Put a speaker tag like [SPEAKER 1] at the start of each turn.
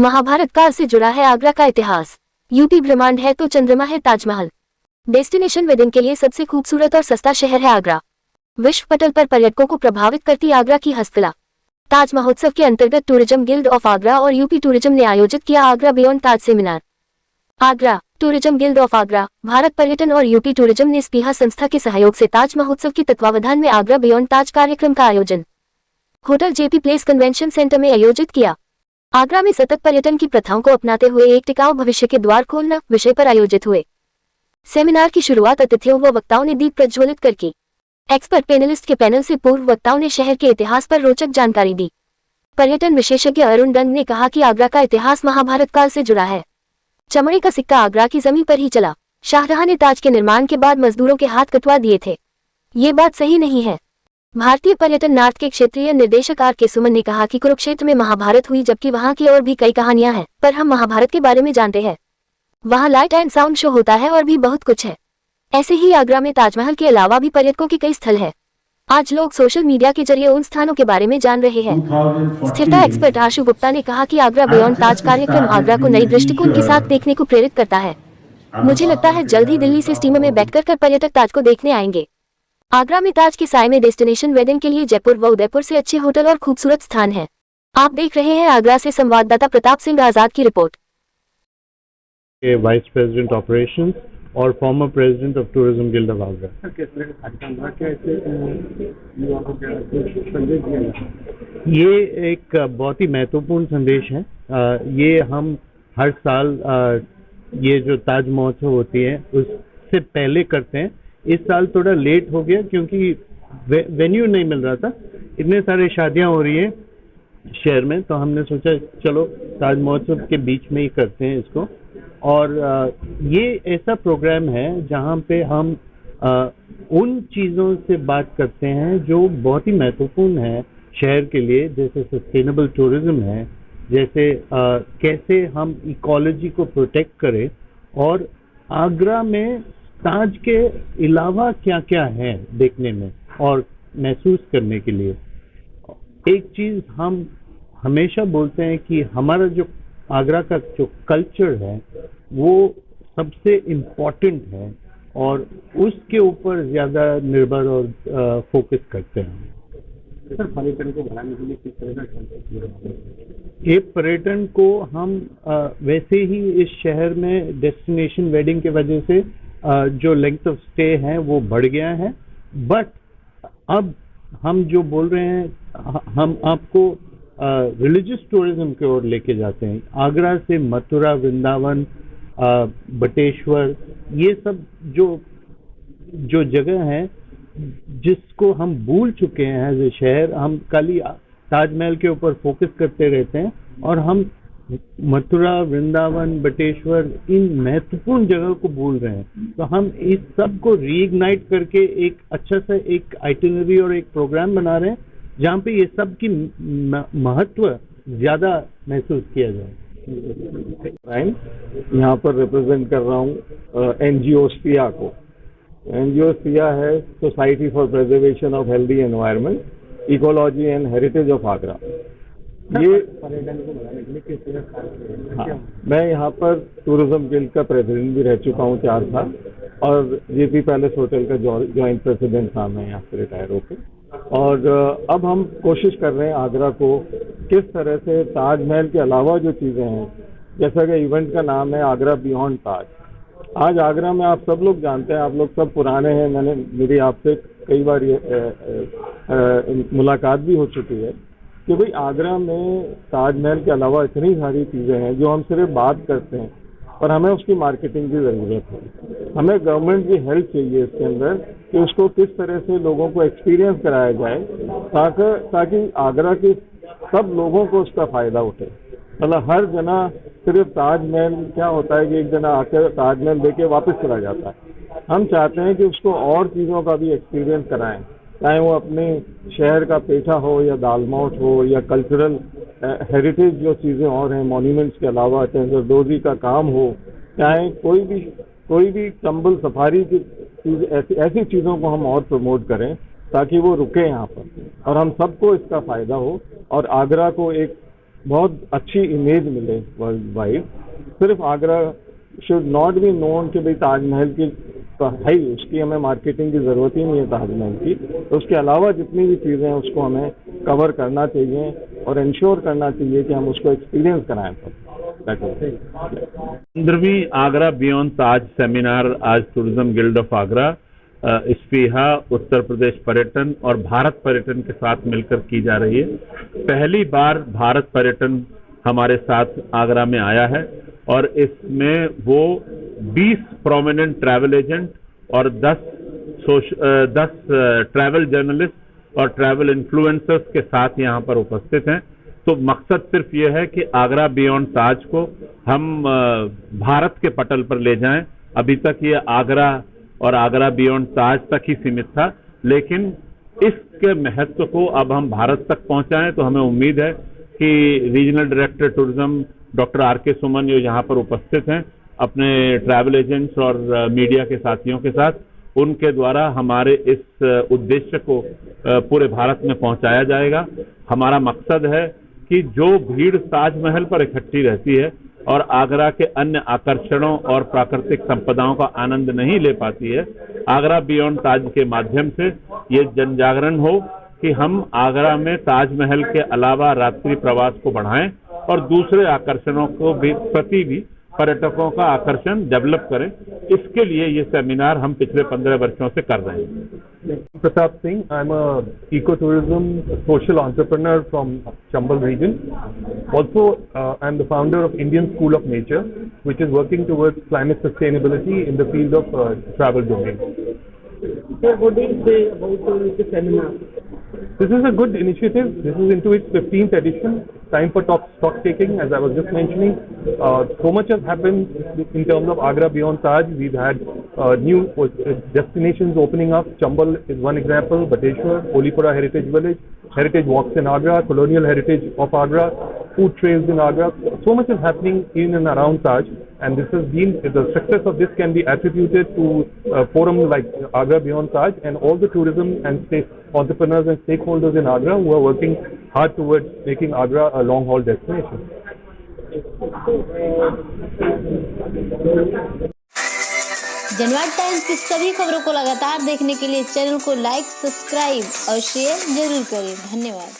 [SPEAKER 1] महाभारत काल से जुड़ा है आगरा का इतिहास। यूपी ब्रह्मांड है तो चंद्रमा है ताजमहल। डेस्टिनेशन वेडिंग के लिए सबसे खूबसूरत और सस्ता शहर है आगरा। विश्व पटल पर पर्यटकों को प्रभावित करती आगरा की हस्तकला। ताज महोत्सव के अंतर्गत टूरिज्म गिल्ड ऑफ आगरा और यूपी टूरिज्म ने आयोजित किया Agra beyond Taj seminar. Agra tourism guild of Agra, Bharat पर्यटन और यूपी टूरिज्म ने स्पीहा संस्था के सहयोग से ताज महोत्सव के तत्वावधान में आगरा बियॉन्ड ताज कार्यक्रम का आयोजन hotel JP place convention centre में आयोजित किया। आगरा में सतत पर्यटन की प्रथाओं को अपनाते हुए एक टिकाऊ भविष्य के द्वार खोलना विषय पर आयोजित हुए सेमिनार की शुरुआत अतिथियों व वक्ताओं ने दीप प्रज्वलित कर की। एक्सपर्ट पैनलिस्ट के पैनल से पूर्व वक्ताओं ने शहर के इतिहास पर रोचक जानकारी दी। पर्यटन विशेषज्ञ अरुण डंग ने कहा कि आगरा का इतिहास महाभारत काल से जुड़ा है। चमड़े का सिक्का आगरा की जमीन पर ही चला। शाहजहां ने ताज के निर्माण के बाद मजदूरों के हाथ कटवा दिए थे। ये बात सही नहीं है। भारतीय पर्यटन नार्थ के क्षेत्रीय निर्देशक आर के सुमन ने कहा कि कुरुक्षेत्र में महाभारत हुई, जबकि वहां की और भी कई कहानियां हैं, पर हम महाभारत के बारे में जानते हैं। वहां लाइट एंड साउंड शो होता है और भी बहुत कुछ है। ऐसे ही आगरा में ताजमहल के अलावा भी पर्यटकों के कई स्थल है। आज लोग सोशल मीडिया के जरिए उन स्थानों के बारे में जान रहे हैं। स्थिरता एक्सपर्ट आशु गुप्ता ने कहा कि आगरा बियॉन्ड ताज कार्यक्रम आगरा को नई दृष्टिकोण के साथ देखने को प्रेरित करता है। मुझे लगता है जल्द ही दिल्ली से स्टीमर में बैठकर पर्यटक ताज को देखने आएंगे। आगरा में ताज के साए में डेस्टिनेशन वेडिंग के लिए जयपुर व उदयपुर से अच्छे होटल और खूबसूरत स्थान है। आप देख रहे हैं आगरा से संवाददाता प्रताप सिंह आजाद की रिपोर्ट।
[SPEAKER 2] वाइस प्रेसिडेंट ऑपरेशंस और former president of tourism guild of Agra. ये एक बहुत ही महत्वपूर्ण संदेश है। ये हम हर साल ये जो ताज महोत्सव होती है उससे पहले करते हैं। इस साल थोड़ा लेट हो गया क्योंकि वेन्यू नहीं मिल रहा था। इतने सारे शादियां हो रही हैं शहर में, तो हमने सोचा चलो ताज महोत्सव के बीच में ही करते हैं इसको। और ये ऐसा प्रोग्राम है जहाँ पे हम उन चीज़ों से बात करते हैं जो बहुत ही महत्वपूर्ण है शहर के लिए, जैसे सस्टेनेबल टूरिज्म है, जैसे कैसे हम इकोलॉजी को प्रोटेक्ट करें, और आगरा में ताज के अलावा क्या क्या है देखने में और महसूस करने के लिए। एक चीज़ हम हमेशा बोलते हैं कि हमारा जो आगरा का जो कल्चर है वो सबसे इम्पोर्टेंट है और उसके ऊपर ज़्यादा निर्भर और फोकस करते हैं। सर, पर्यटन को बढ़ाने के लिए किस तरह का? ये पर्यटन को हम वैसे ही इस शहर में डेस्टिनेशन वेडिंग के वजह से जो लेंथ ऑफ स्टे है वो बढ़ गया है, बट अब हम जो बोल रहे हैं हम आपको रिलीजियस टूरिज्म की ओर लेके जाते हैं। आगरा से मथुरा, वृंदावन, बटेश्वर, ये सब जो जगह है जिसको हम भूल चुके हैं एज ए शहर। हम खाली ताजमहल के ऊपर फोकस करते रहते हैं और हम मथुरा, वृंदावन, बटेश्वर, इन महत्वपूर्ण जगह को भूल रहे हैं। तो हम इस सब को रीइग्नाइट करके एक अच्छा सा एक आइटिनरी और एक प्रोग्राम बना रहे हैं जहाँ पे ये सब की महत्व ज़्यादा महसूस किया जाए।
[SPEAKER 3] यहाँ पर रिप्रेजेंट कर रहा हूँ NGO स्पीहा को। NGO स्पीहा है society for preservation of healthy environment, ecology and heritage of Agra. ये पर्यटन को बढ़ाने के लिए किस तरह? हाँ, मैं यहाँ पर टूरिज्म गिल्ड का प्रेसिडेंट भी रह चुका हूँ 4 साल, और जेपी पैलेस होटल का जॉइंट प्रेसिडेंट था मैं यहाँ से रिटायर होकर। और अब हम कोशिश कर रहे हैं आगरा को किस तरह से ताजमहल के अलावा जो चीज़ें हैं, जैसा कि इवेंट का नाम है आगरा बियॉन्ड ताज। आज आगरा में आप सब लोग जानते हैं, आप लोग सब पुराने हैं, मेरी आपसे कई बार मुलाकात भी हो चुकी है कि भाई आगरा में ताजमहल के अलावा इतनी सारी चीज़ें हैं जो हम सिर्फ बात करते हैं, पर हमें उसकी मार्केटिंग की ज़रूरत है। हमें गवर्नमेंट की हेल्प चाहिए इसके अंदर कि उसको किस तरह से लोगों को एक्सपीरियंस कराया जाए ताकि आगरा के सब लोगों को उसका फ़ायदा उठे। मतलब हर जना सिर्फ ताजमहल, क्या होता है कि एक जना आकर ताजमहल देके वापस चला जाता है। हम चाहते हैं कि उसको और चीज़ों का भी एक्सपीरियंस कराएं, चाहे वो अपने शहर का पेठा हो या दालमोट हो या कल्चरल हेरिटेज जो चीज़ें और हैं मॉन्यूमेंट्स के अलावा, चाहे जरदोजी का काम हो, चाहे कोई भी चंबल सफारी की चीज़, ऐसी चीज़ों को हम और प्रमोट करें ताकि वो रुके यहाँ पर और हम सबको इसका फ़ायदा हो और आगरा को एक बहुत अच्छी इमेज मिले वर्ल्ड वाइड। सिर्फ Agra should not be known कि भाई ताजमहल की तो है ही, उसकी हमें मार्केटिंग की ज़रूरत ही नहीं है ताजमहल की। तो उसके अलावा जितनी भी चीज़ें हैं उसको हमें कवर करना चाहिए और इंश्योर करना चाहिए कि हम उसको एक्सपीरियंस कराएं। तो
[SPEAKER 2] 15वीं आगरा बियॉन्ड ताज सेमिनार आज tourism guild of Agra, स्पीहा, Uttar Pradesh पर्यटन और भारत पर्यटन के साथ मिलकर की जा रही है। पहली बार भारत पर्यटन हमारे साथ आगरा में आया है और इसमें वो 20 प्रोमिनेंट ट्रैवल एजेंट और 10 ट्रैवल जर्नलिस्ट और ट्रैवल इन्फ्लुएंसर्स के साथ यहाँ पर उपस्थित हैं। तो मकसद सिर्फ ये है कि आगरा बियॉन्ड ताज को हम भारत के पटल पर ले जाएं। अभी तक ये आगरा और आगरा बियॉन्ड ताज तक ही सीमित था, लेकिन इसके महत्व को अब हम भारत तक पहुंचाएं। तो हमें उम्मीद है कि regional director tourism doctor R K. Suman जो यहाँ पर उपस्थित हैं अपने ट्रैवल एजेंट्स और मीडिया के साथियों के साथ, उनके द्वारा हमारे इस उद्देश्य को पूरे भारत में पहुंचाया जाएगा। हमारा मकसद है कि जो भीड़ ताजमहल पर इकट्ठी रहती है और आगरा के अन्य आकर्षणों और प्राकृतिक संपदाओं का आनंद नहीं ले पाती है, आगरा बियॉन्ड ताज के माध्यम से ये जन जागरण हो कि हम आगरा में ताजमहल के अलावा रात्रि प्रवास को बढ़ाएं और दूसरे आकर्षणों को भी प्रति भी पर्यटकों का आकर्षण डेवलप करें। इसके लिए ये सेमिनार हम पिछले 15 वर्षों से कर रहे हैं।
[SPEAKER 4] Pratap Singh, I'm a ecotourism social entrepreneur from Chambal region. Also, I'm the founder of Indian School of Nature, which is working towards climate sustainability in the field of travel domain.
[SPEAKER 5] Sir, what do you say about the seminar?
[SPEAKER 4] This is a good initiative. This is into its 15th edition. Time for stock taking, as I was just mentioning. So much has happened in terms of Agra Beyond Taj. We've had new destinations opening up. Chambal is one example, Bateshwar, Olipura Heritage Village, Heritage Walks in Agra, Colonial Heritage of Agra, food trails in Agra. So much is happening in and around Taj, and this has been, the success of this can be attributed to a forum like Agra Beyond Taj and all the tourism and entrepreneurs and stakeholders in Agra who are working hard towards making Agra a long haul destination.
[SPEAKER 6] Janvad Times की सभी खबरों को लगातार देखने के लिए channel को like, subscribe और शेयर जरूर करें। धन्यवाद।